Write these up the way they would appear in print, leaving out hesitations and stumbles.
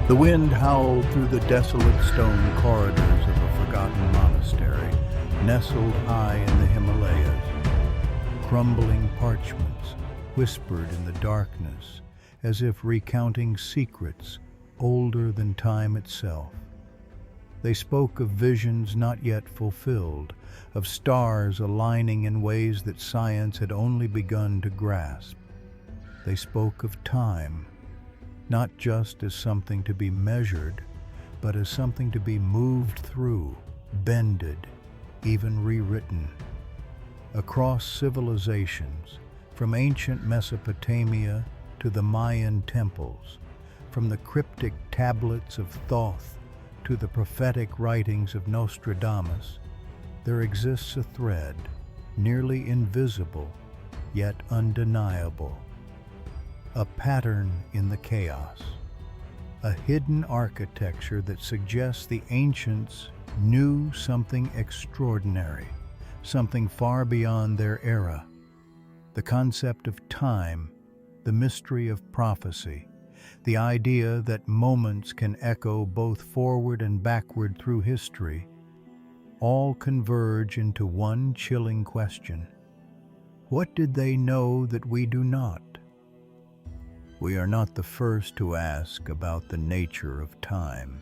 The wind howled through the desolate stone corridors of a forgotten monastery, nestled high in the Himalayas. Crumbling parchments whispered in the darkness, as if recounting secrets older than time itself. They spoke of visions not yet fulfilled, of stars aligning in ways that science had only begun to grasp. They spoke of time, not just as something to be measured, but as something to be moved through, bended, even rewritten. Across civilizations, from ancient Mesopotamia to the Mayan temples, from the cryptic tablets of Thoth to the prophetic writings of Nostradamus, there exists a thread, nearly invisible, yet undeniable. A pattern in the chaos, a hidden architecture that suggests the ancients knew something extraordinary, something far beyond their era. The concept of time, the mystery of prophecy, the idea that moments can echo both forward and backward through history, all converge into one chilling question. What did they know that we do not? We are not the first to ask about the nature of time.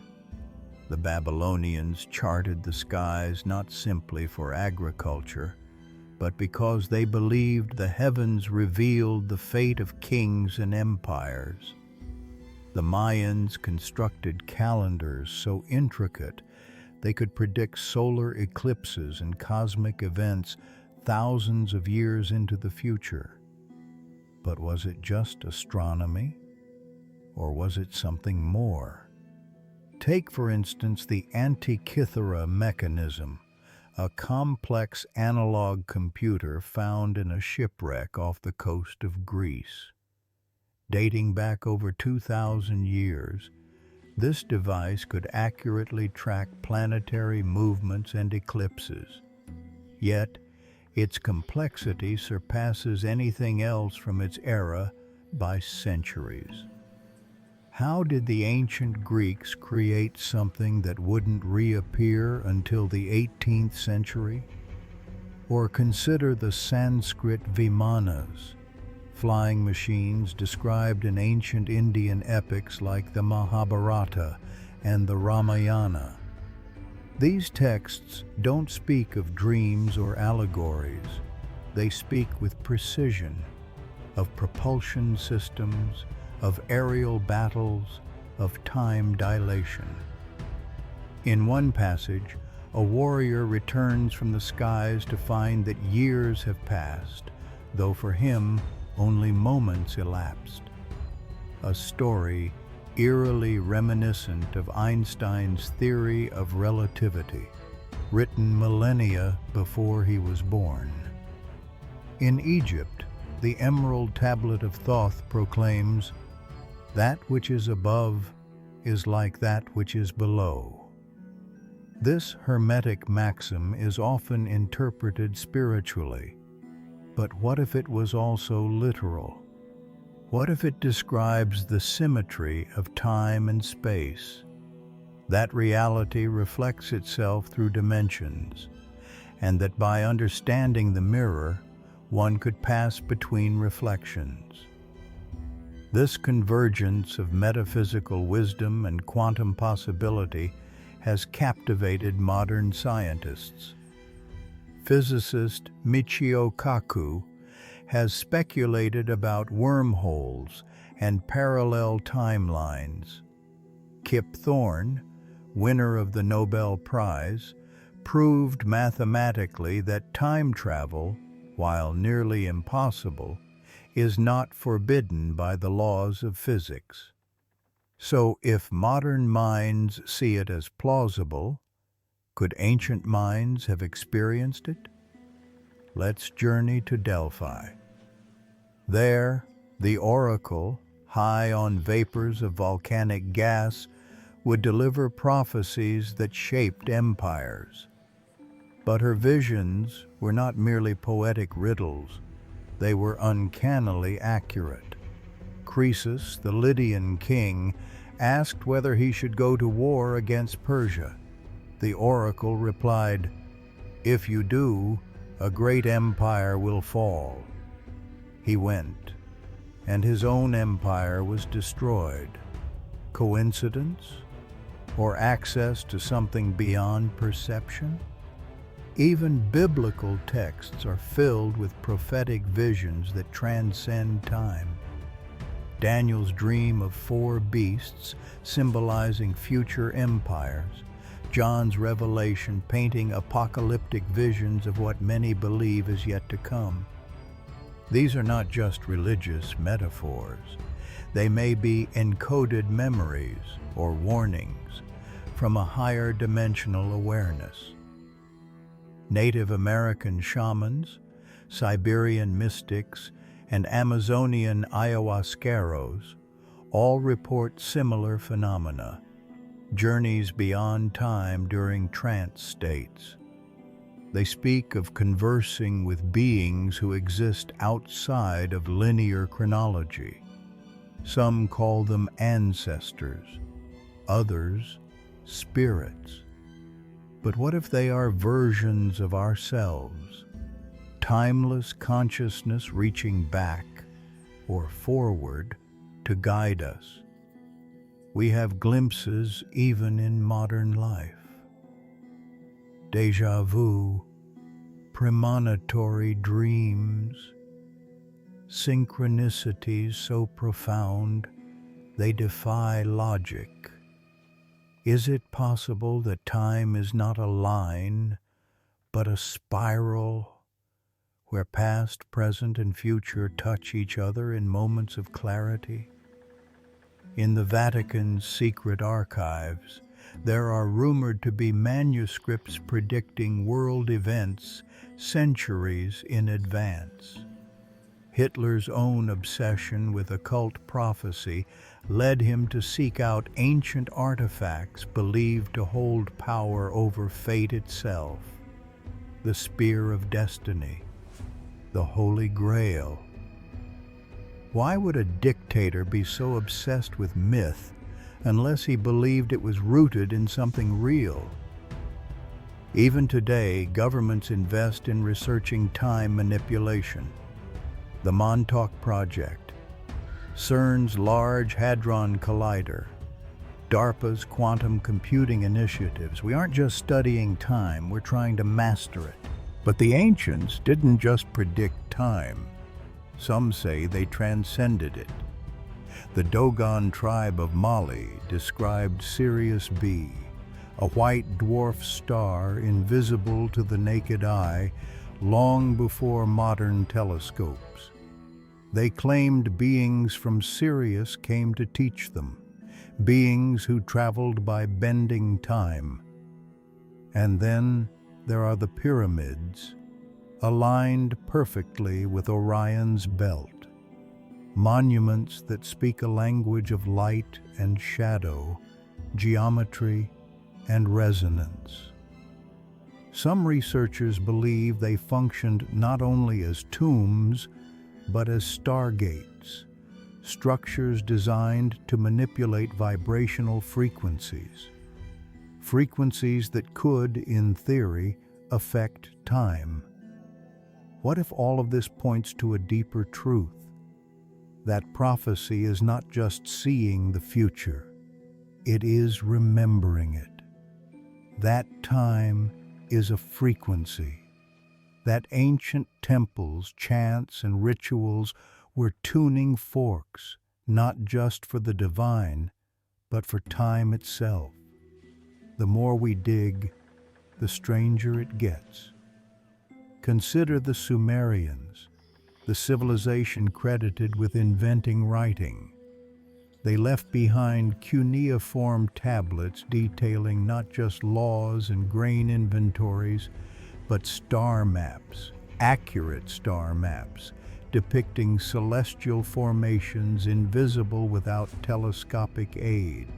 The Babylonians charted the skies not simply for agriculture, but because they believed the heavens revealed the fate of kings and empires. The Mayans constructed calendars so intricate they could predict solar eclipses and cosmic events thousands of years into the future. But was it just astronomy? Or was it something more? Take, for instance, the Antikythera mechanism, a complex analog computer found in a shipwreck off the coast of Greece. Dating back over 2,000 years, this device could accurately track planetary movements and eclipses. Yet, its complexity surpasses anything else from its era by centuries. How did the ancient Greeks create something that wouldn't reappear until the 18th century? Or consider the Sanskrit vimanas, flying machines described in ancient Indian epics like the Mahabharata and the Ramayana. These texts don't speak of dreams or allegories. They speak with precision of propulsion systems, of aerial battles, of time dilation. In one passage, a warrior returns from the skies to find that years have passed, though for him only moments elapsed. A story eerily reminiscent of Einstein's theory of relativity, written millennia before he was born. In Egypt, the Emerald Tablet of Thoth proclaims, "That which is above is like that which is below." This Hermetic maxim is often interpreted spiritually, but what if it was also literal? What if it describes the symmetry of time and space? That reality reflects itself through dimensions, and that by understanding the mirror, one could pass between reflections. This convergence of metaphysical wisdom and quantum possibility has captivated modern scientists. Physicist Michio Kaku has speculated about wormholes and parallel timelines. Kip Thorne, winner of the Nobel Prize, proved mathematically that time travel, while nearly impossible, is not forbidden by the laws of physics. So if modern minds see it as plausible, could ancient minds have experienced it? Let's journey to Delphi. There, the Oracle, high on vapors of volcanic gas, would deliver prophecies that shaped empires. But her visions were not merely poetic riddles, they were uncannily accurate. Croesus, the Lydian king, asked whether he should go to war against Persia. The oracle replied, "If you do, a great empire will fall." He went, and his own empire was destroyed. Coincidence? Or access to something beyond perception? Even biblical texts are filled with prophetic visions that transcend time. Daniel's dream of 4 beasts symbolizing future empires, John's revelation painting apocalyptic visions of what many believe is yet to come. These are not just religious metaphors. They may be encoded memories or warnings from a higher dimensional awareness. Native American shamans, Siberian mystics, and Amazonian ayahuasqueros all report similar phenomena, journeys beyond time during trance states. They speak of conversing with beings who exist outside of linear chronology. Some call them ancestors, others spirits. But what if they are versions of ourselves, timeless consciousness reaching back or forward to guide us? We have glimpses even in modern life. Déjà vu, premonitory dreams, synchronicities so profound they defy logic. Is it possible that time is not a line, but a spiral, where past, present, and future touch each other in moments of clarity? In the Vatican's secret archives, there are rumored to be manuscripts predicting world events centuries in advance. Hitler's own obsession with occult prophecy led him to seek out ancient artifacts believed to hold power over fate itself. The Spear of Destiny, the Holy Grail. Why would a dictator be so obsessed with myth unless he believed it was rooted in something real? Even today, governments invest in researching time manipulation. The Montauk Project, CERN's Large Hadron Collider, DARPA's quantum computing initiatives. We aren't just studying time, we're trying to master it. But the ancients didn't just predict time. Some say they transcended it. The Dogon tribe of Mali described Sirius B, a white dwarf star invisible to the naked eye long before modern telescopes. They claimed beings from Sirius came to teach them, beings who traveled by bending time. And then there are the pyramids, aligned perfectly with Orion's belt, monuments that speak a language of light and shadow, geometry and resonance. Some researchers believe they functioned not only as tombs, but as stargates, structures designed to manipulate vibrational frequencies, frequencies that could, in theory, affect time. What if all of this points to a deeper truth? That prophecy is not just seeing the future, it is remembering it. That time is a frequency. That ancient temples, chants, and rituals were tuning forks, not just for the divine, but for time itself. The more we dig, the stranger it gets. Consider the Sumerians, the civilization credited with inventing writing. They left behind cuneiform tablets detailing not just laws and grain inventories, but star maps, accurate star maps, depicting celestial formations invisible without telescopic aid.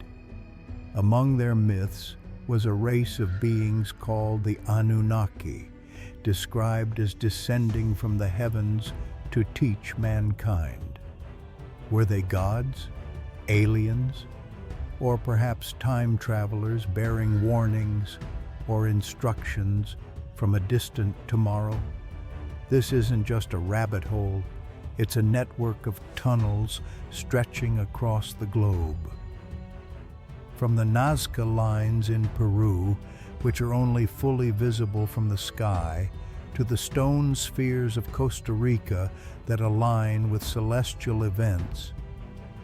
Among their myths was a race of beings called the Anunnaki, described as descending from the heavens to teach mankind. Were they gods? Aliens? or perhaps time travelers bearing warnings or instructions from a distant tomorrow. This isn't just a rabbit hole, it's a network of tunnels stretching across the globe. From the Nazca lines in Peru, which are only fully visible from the sky, to the stone spheres of Costa Rica that align with celestial events,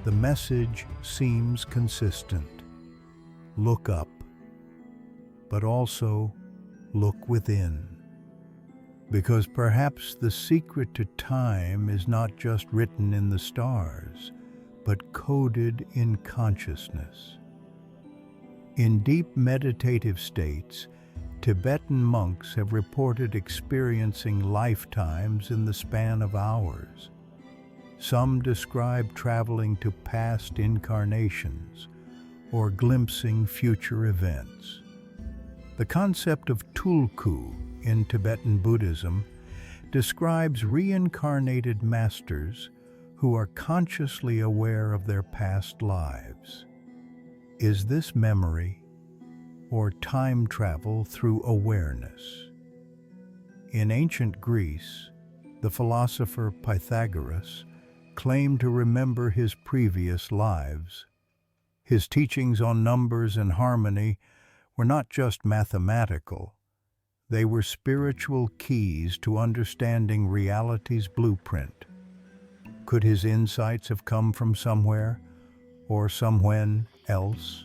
the message seems consistent. Look up, but also look within. Because perhaps the secret to time is not just written in the stars, but coded in consciousness. In deep meditative states, Tibetan monks have reported experiencing lifetimes in the span of hours. Some describe traveling to past incarnations or glimpsing future events. The concept of tulku in Tibetan Buddhism describes reincarnated masters who are consciously aware of their past lives. Is this memory or time travel through awareness? In ancient Greece, the philosopher Pythagoras claimed to remember his previous lives. His teachings on numbers and harmony were not just mathematical, they were spiritual keys to understanding reality's blueprint. Could his insights have come from somewhere or somewhen else?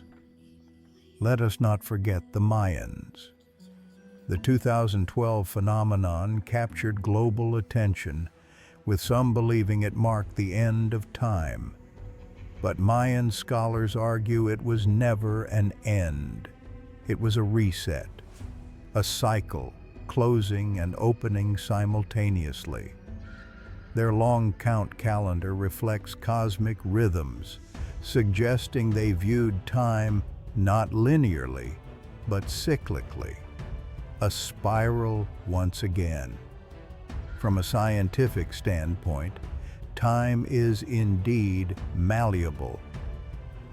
Let us not forget the Mayans. The 2012 phenomenon captured global attention, with some believing it marked the end of time. But Mayan scholars argue it was never an end. It was a reset, a cycle, closing and opening simultaneously. Their long count calendar reflects cosmic rhythms, suggesting they viewed time not linearly, but cyclically, a spiral once again. From a scientific standpoint, time is indeed malleable.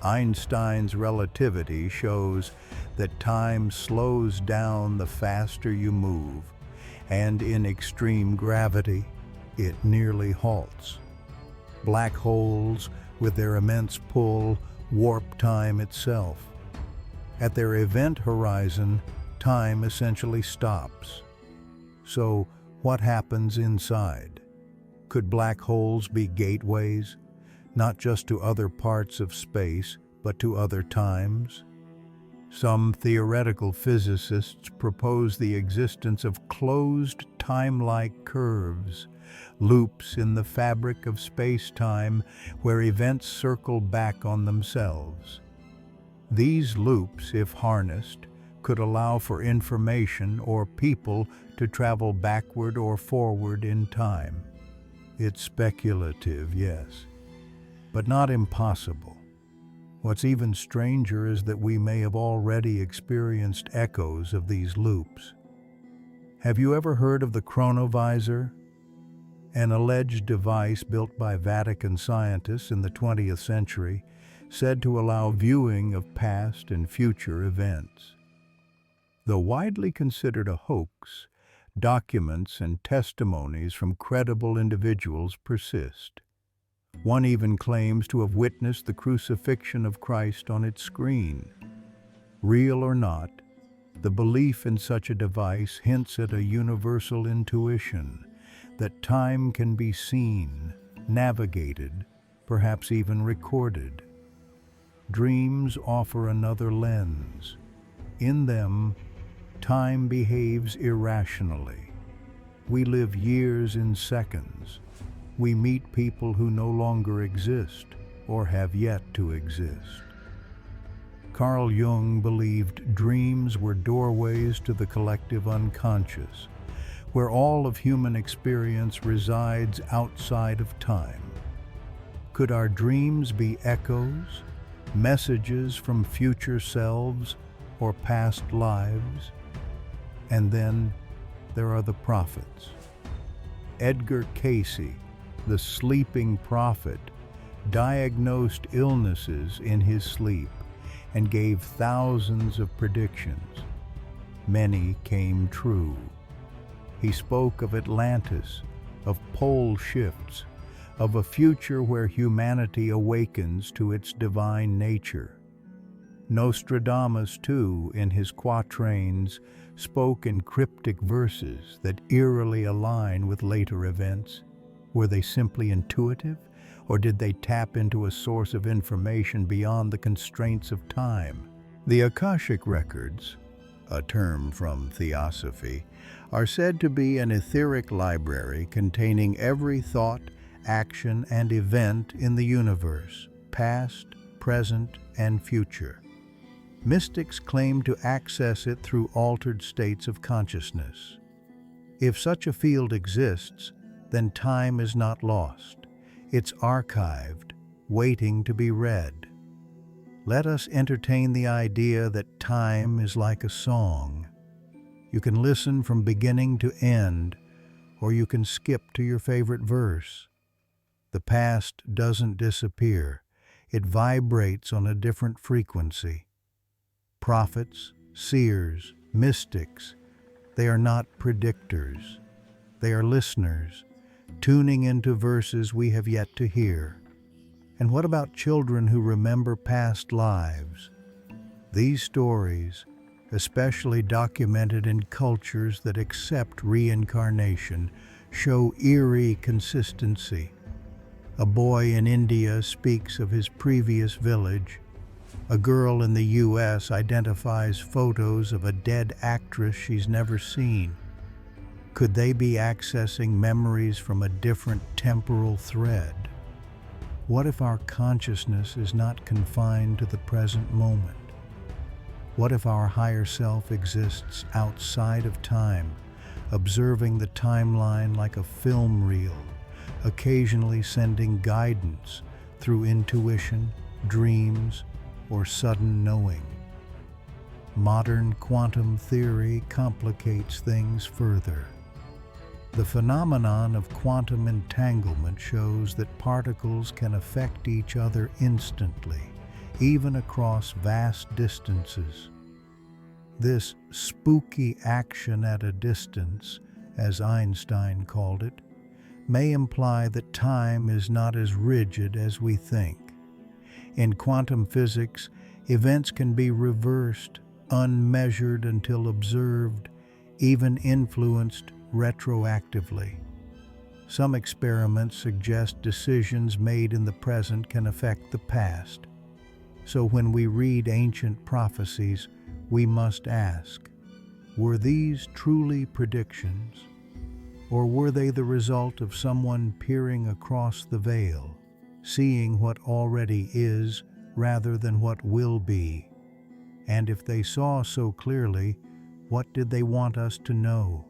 Einstein's relativity shows that time slows down the faster you move, and in extreme gravity, it nearly halts. Black holes, with their immense pull, warp time itself. At their event horizon, time essentially stops. So, what happens inside? Could black holes be gateways, not just to other parts of space, but to other times? Some theoretical physicists propose the existence of closed time-like curves, loops in the fabric of space-time where events circle back on themselves. These loops, if harnessed, could allow for information or people to travel backward or forward in time. It's speculative, yes, but not impossible. What's even stranger is that we may have already experienced echoes of these loops. Have you ever heard of the chronovisor? An alleged device built by Vatican scientists in the 20th century, said to allow viewing of past and future events. Though widely considered a hoax, documents and testimonies from credible individuals persist. One even claims to have witnessed the crucifixion of Christ on its screen. Real or not, the belief in such a device hints at a universal intuition that time can be seen, navigated, perhaps even recorded. Dreams offer another lens. In them, time behaves irrationally. We live years in seconds. We meet people who no longer exist or have yet to exist. Carl Jung believed dreams were doorways to the collective unconscious, where all of human experience resides outside of time. Could our dreams be echoes, messages from future selves or past lives? And then there are the prophets. Edgar Casey, the sleeping prophet, diagnosed illnesses in his sleep and gave thousands of predictions. Many came true. He spoke of Atlantis, of pole shifts, of a future where humanity awakens to its divine nature. Nostradamus, too, in his quatrains, spoke in cryptic verses that eerily align with later events. Were they simply intuitive, or did they tap into a source of information beyond the constraints of time? The Akashic Records, a term from Theosophy, are said to be an etheric library containing every thought, action, and event in the universe, past, present, and future. Mystics claim to access it through altered states of consciousness. If such a field exists, then time is not lost. It's archived, waiting to be read. Let us entertain the idea that time is like a song. You can listen from beginning to end, or you can skip to your favorite verse. The past doesn't disappear. It vibrates on a different frequency. Prophets, seers, mystics, they are not predictors. They are listeners, tuning into verses we have yet to hear. And what about children who remember past lives? These stories, especially documented in cultures that accept reincarnation, show eerie consistency. A boy in India speaks of his previous village. A girl in the U.S. identifies photos of a dead actress she's never seen. Could they be accessing memories from a different temporal thread? What if our consciousness is not confined to the present moment? What if our higher self exists outside of time, observing the timeline like a film reel, occasionally sending guidance through intuition, dreams, or sudden knowing? Modern quantum theory complicates things further. The phenomenon of quantum entanglement shows that particles can affect each other instantly, even across vast distances. This spooky action at a distance, as Einstein called it, may imply that time is not as rigid as we think. In quantum physics, events can be reversed, unmeasured until observed, even influenced retroactively. Some experiments suggest decisions made in the present can affect the past. So when we read ancient prophecies, we must ask, were these truly predictions? Or were they the result of someone peering across the veil, seeing what already is rather than what will be? And if they saw so clearly, what did they want us to know?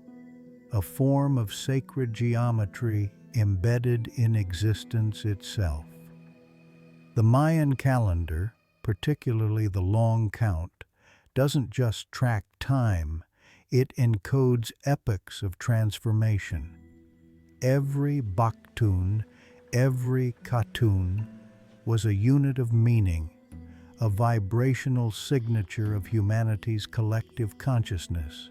A form of sacred geometry embedded in existence itself. The Mayan calendar, particularly the long count, doesn't just track time, it encodes epochs of transformation. Every Baktun, every Katun was a unit of meaning, a vibrational signature of humanity's collective consciousness.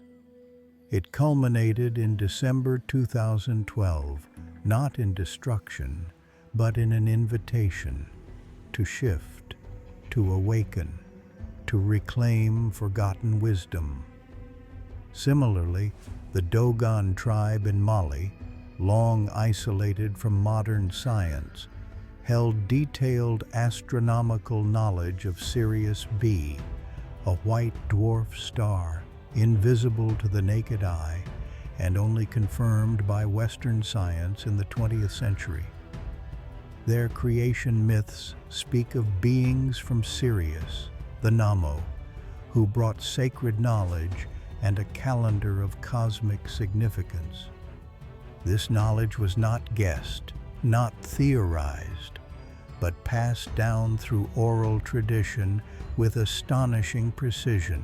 It culminated in December 2012, not in destruction, but in an invitation to shift, to awaken, to reclaim forgotten wisdom. Similarly, the Dogon tribe in Mali, long isolated from modern science, held detailed astronomical knowledge of Sirius B, a white dwarf star, invisible to the naked eye and only confirmed by Western science in the 20th century. Their creation myths speak of beings from Sirius, the Namo, who brought sacred knowledge and a calendar of cosmic significance. This knowledge was not guessed, not theorized, but passed down through oral tradition with astonishing precision,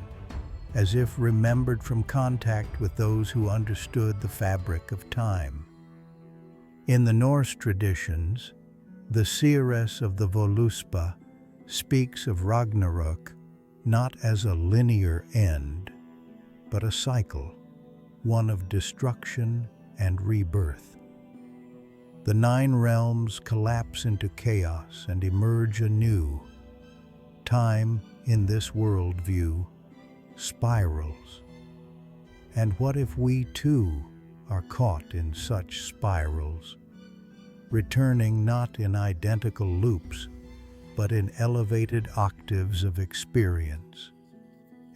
as if remembered from contact with those who understood the fabric of time. In the Norse traditions, the seeress of the Voluspa speaks of Ragnarök, not as a linear end, but a cycle, one of destruction and rebirth. The 9 realms collapse into chaos and emerge anew. Time, in this worldview, spirals. And what if we too are caught in such spirals, returning not in identical loops, but in elevated octaves of experience?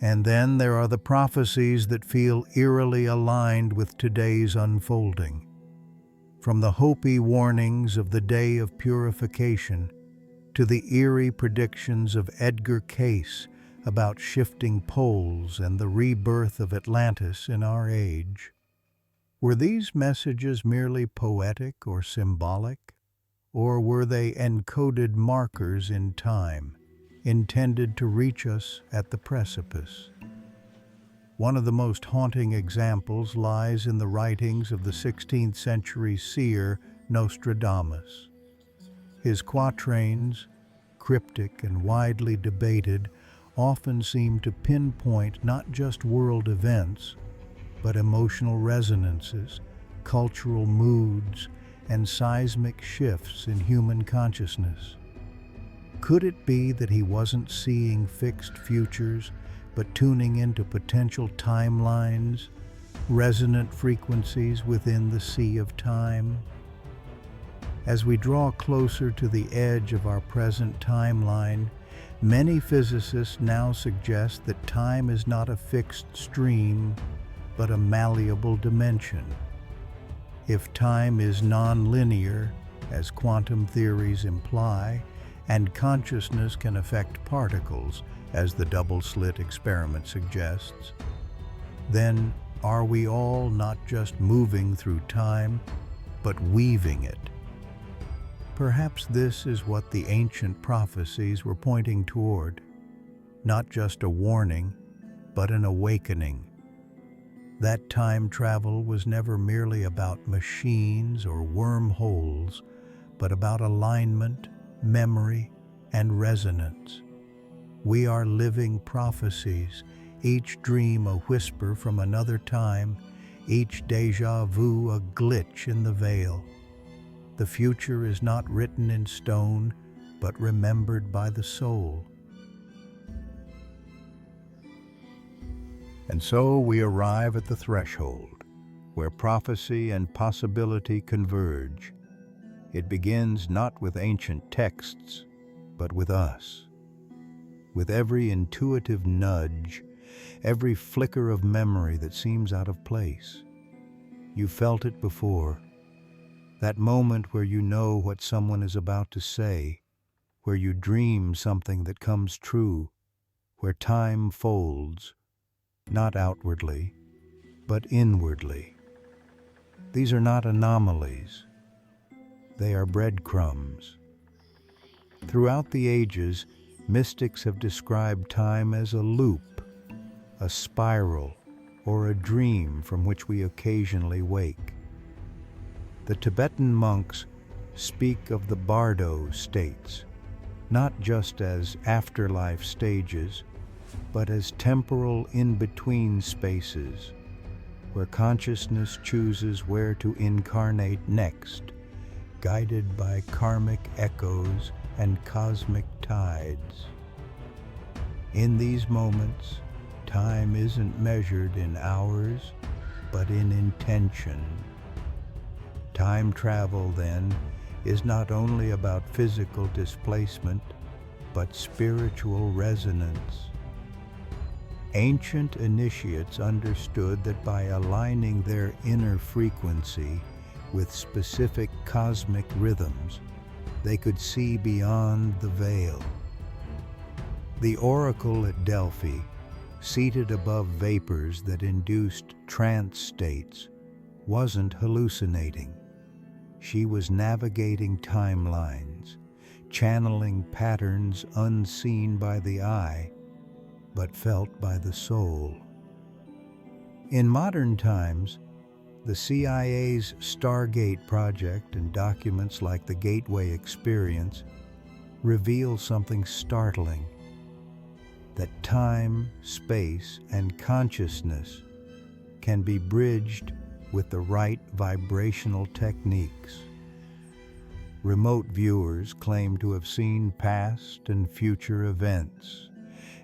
And then there are the prophecies that feel eerily aligned with today's unfolding. From the Hopi warnings of the day of purification to the eerie predictions of Edgar Cayce about shifting poles and the rebirth of Atlantis in our age. Were these messages merely poetic or symbolic, or were they encoded markers in time, intended to reach us at the precipice? One of the most haunting examples lies in the writings of the 16th century seer Nostradamus. His quatrains, cryptic and widely debated, often seem to pinpoint not just world events, but emotional resonances, cultural moods, and seismic shifts in human consciousness. Could it be that he wasn't seeing fixed futures, but tuning into potential timelines, resonant frequencies within the sea of time? As we draw closer to the edge of our present timeline, many physicists now suggest that time is not a fixed stream, but a malleable dimension. If time is nonlinear, as quantum theories imply, and consciousness can affect particles, as the double-slit experiment suggests, then are we all not just moving through time, but weaving it? Perhaps this is what the ancient prophecies were pointing toward, not just a warning, but an awakening. That time travel was never merely about machines or wormholes, but about alignment, memory, and resonance. We are living prophecies, each dream a whisper from another time, each déjà vu a glitch in the veil. The future is not written in stone, but remembered by the soul. And so we arrive at the threshold, where prophecy and possibility converge. It begins not with ancient texts, but with us. With every intuitive nudge, every flicker of memory that seems out of place. You felt it before. That moment where you know what someone is about to say, where you dream something that comes true, where time folds, not outwardly, but inwardly. These are not anomalies. They are breadcrumbs. Throughout the ages, mystics have described time as a loop, a spiral, or a dream from which we occasionally wake. The Tibetan monks speak of the bardo states, not just as afterlife stages, but as temporal in-between spaces, where consciousness chooses where to incarnate next, guided by karmic echoes and cosmic tides. In these moments, time isn't measured in hours, but in intention. Time travel, then, is not only about physical displacement, but spiritual resonance. Ancient initiates understood that by aligning their inner frequency with specific cosmic rhythms, they could see beyond the veil. The Oracle at Delphi, seated above vapors that induced trance states, wasn't hallucinating. She was navigating timelines, channeling patterns unseen by the eye, but felt by the soul. In modern times, the CIA's Stargate project and documents like the Gateway Experience reveal something startling. that time, space, and consciousness can be bridged with the right vibrational techniques. Remote viewers claim to have seen past and future events,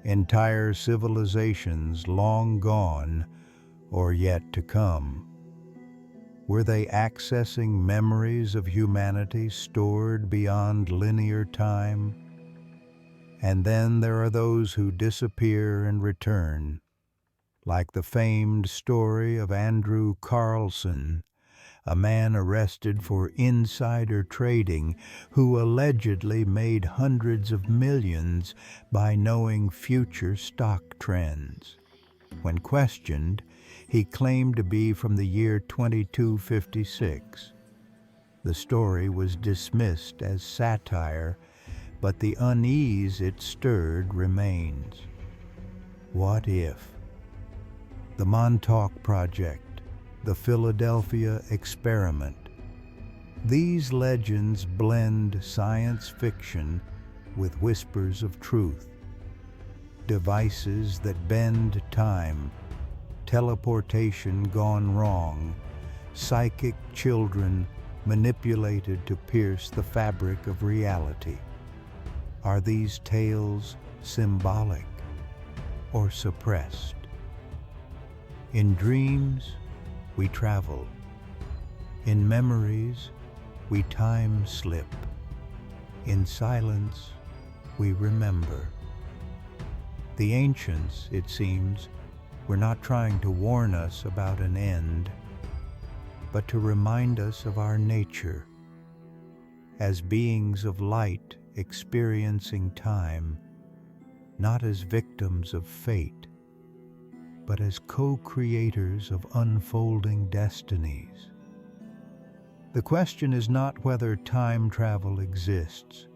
entire civilizations long gone or yet to come. Were they accessing memories of humanity stored beyond linear time? And then there are those who disappear and return, like the famed story of Andrew Carlson, a man arrested for insider trading who allegedly made hundreds of millions by knowing future stock trends. When questioned, he claimed to be from the year 2256. The story was dismissed as satire, but the unease it stirred remains. What if? The Montauk Project, the Philadelphia Experiment. These legends blend science fiction with whispers of truth. Devices that bend time, teleportation gone wrong, psychic children manipulated to pierce the fabric of reality. Are these tales symbolic or suppressed? In dreams, we travel. In memories, we time slip. In silence, we remember. The ancients, it seems, were not trying to warn us about an end, but to remind us of our nature as beings of light experiencing time, not as victims of fate, but as co-creators of unfolding destinies. The question is not whether time travel exists,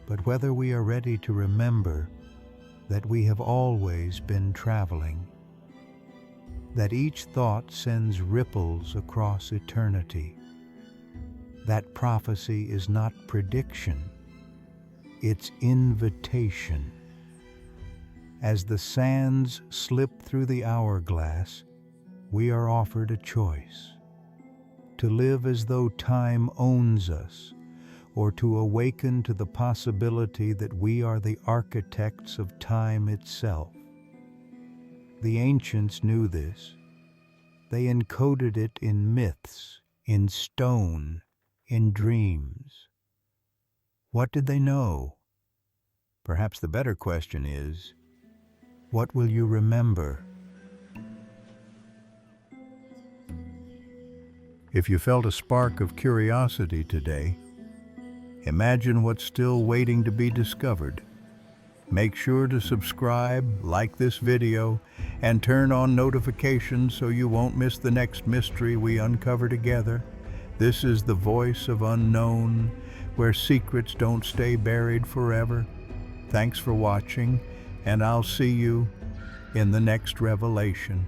but whether we are ready to remember that we have always been traveling, that each thought sends ripples across eternity, that prophecy is not prediction, it's invitation. As the sands slip through the hourglass, we are offered a choice: to live as though time owns us, or to awaken to the possibility that we are the architects of time itself. The ancients knew this. They encoded it in myths, in stone, in dreams. What did they know? Perhaps the better question is, what will you remember? If you felt a spark of curiosity today, imagine what's still waiting to be discovered. Make sure to subscribe, like this video, and turn on notifications so you won't miss the next mystery we uncover together. This is the voice of unknown, where secrets don't stay buried forever. Thanks for watching, and I'll see you in the next revelation.